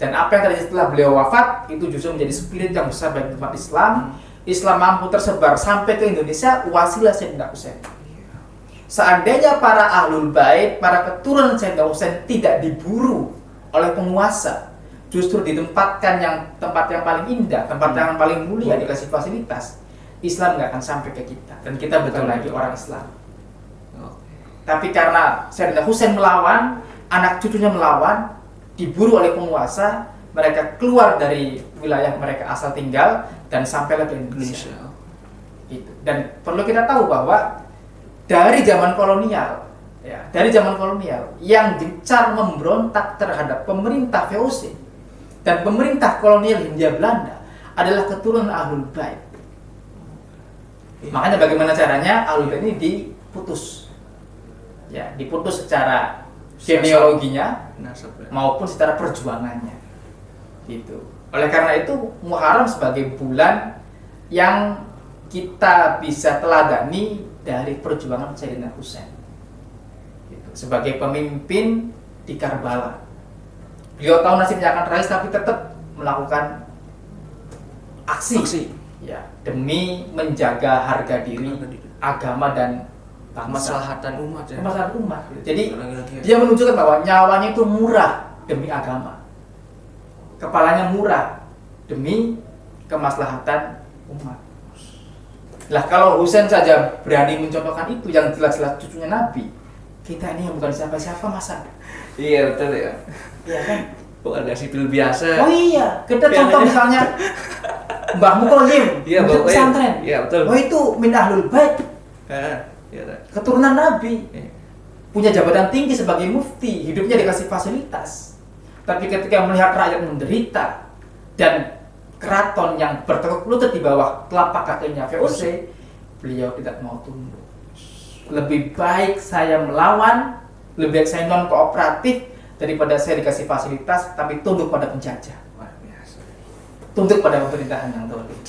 Dan apa yang terjadi setelah beliau wafat itu justru menjadi spirit yang besar bagi umat Islam. Islam mampu tersebar sampai ke Indonesia wasilah Sayyidina Husain. Seandainya para ahlul bait, para keturunan Sayyidina Husain tidak diburu oleh penguasa, justru ditempatkan tempat yang paling indah, tempat yang paling mulia, dikasih fasilitas, Islam nggak akan sampai ke kita, dan kita betul lagi orang Islam. Tapi karena Sayyidina Husain melawan, anak cucunya melawan, diburu oleh penguasa, mereka keluar dari wilayah mereka asal tinggal dan sampailah ke Indonesia. Gitu. Dan perlu kita tahu bahwa dari zaman kolonial, yang gencar memberontak terhadap pemerintah VOC dan pemerintah kolonial Hindia Belanda adalah keturunan Ahlul Bait. Makanya bagaimana caranya Ahlul Bait ini diputus. Ya, diputus secara genealoginya maupun secara perjuangannya. Gitu. Oleh karena itu Muharram sebagai bulan yang kita bisa teladani dari perjuangan Sayyidina Husain. Gitu. Sebagai pemimpin di Karbala, beliau tahu nasibnya akan tragis tapi tetap melakukan aksi. Ya, demi menjaga harga diri, agama dan
kemaslahatan umat.
Jadi dia menunjukkan bahwa nyawanya itu murah demi agama, kepalanya murah demi kemaslahatan umat. Lah kalau Husain saja berani mencontohkan itu, yang jelas-jelas cucunya Nabi, kita ini yang bukan siapa-siapa masa?
Iya betul ya.
Iya kan?
Bukan sipil biasa.
Oh iya, kita contoh misalnya Mbah Mukolim, pesantren.
Iya betul.
Oh itu min ahlul bait. Keturunan Nabi, punya jabatan tinggi sebagai mufti, hidupnya dikasih fasilitas. Tapi ketika melihat rakyat menderita dan keraton yang bertekuk lutut di bawah telapak kakinya VOC, beliau tidak mau tunduk. Lebih baik saya melawan, lebih baik saya non kooperatif daripada saya dikasih fasilitas tapi tunduk pada penjajah. Tunduk pada pemerintahan yang zalim.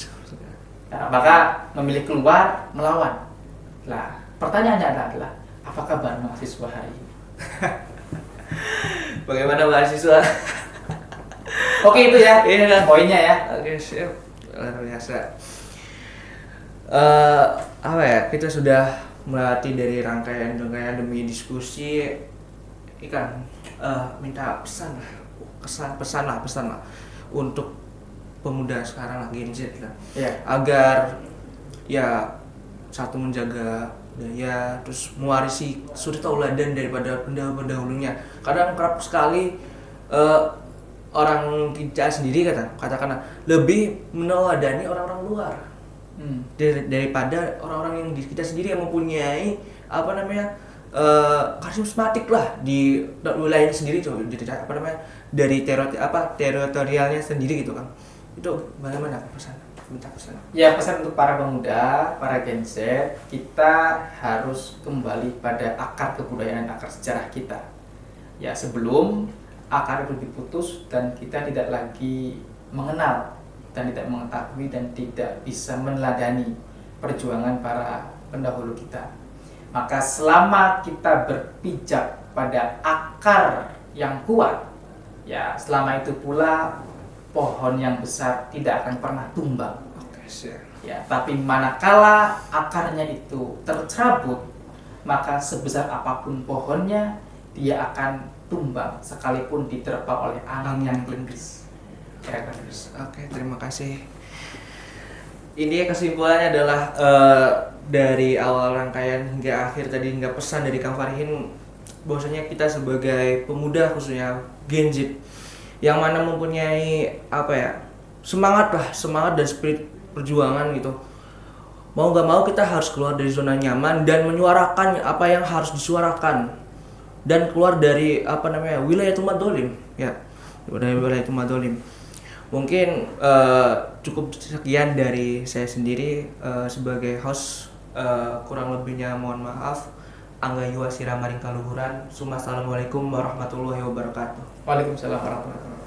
Nah, maka memilih keluar melawan. Lah, pertanyaannya adalah apa kabar mahasiswa hari ini?
Bagaimana mahasiswa?
Oke itu ya, poinnya ya.
Oke siap, luar biasa. Apa ya? Kita sudah melewati dari rangkaian demi diskusi. Ikan minta pesan lah untuk pemuda sekarang lah, Gen Z lah. Agar ya satu menjaga budaya, terus mewarisi suri tauladan daripada pendahulunya. Kadang kerap sekali orang kita sendiri katakanlah lebih meneladani orang-orang luar daripada orang-orang yang di kita sendiri yang mempunyai karismatik lah di wilayahnya sendiri tuh, dari teritorialnya sendiri gitu kan. Itu bagaimana pesan? Minta pesan. Ya,
pesan untuk para pemuda, para Gen Z, kita harus kembali pada akar kebudayaan dan akar sejarah kita. Ya, sebelum akar itu diputus dan kita tidak lagi mengenal dan tidak mengetahui dan tidak bisa meneladani perjuangan para pendahulu kita. Maka selama kita berpijak pada akar yang kuat, ya selama itu pula pohon yang besar tidak akan pernah tumbang. Ya, tapi manakala akarnya itu tercerabut, maka sebesar apapun pohonnya, dia akan tumbang sekalipun diterpa oleh angin yang gerimis.
Oke, terima kasih. Ini kesimpulannya adalah dari awal rangkaian hingga akhir tadi, hingga pesan dari Kang Farihin bahwasanya kita sebagai pemuda khususnya Gen Z yang mana mempunyai apa ya, semangat dan spirit perjuangan gitu. Mau nggak mau kita harus keluar dari zona nyaman dan menyuarakan apa yang harus disuarakan dan keluar dari wilayah tumadolim ya, dari wilayah tumadolim. Mungkin cukup sekian dari saya sendiri sebagai host. Kurang lebihnya mohon maaf. Angga Yuwasira Maring Kaluhuran. Assalamualaikum warahmatullahi wabarakatuh.
Waalaikumsalam warahmatullahi wabarakatuh.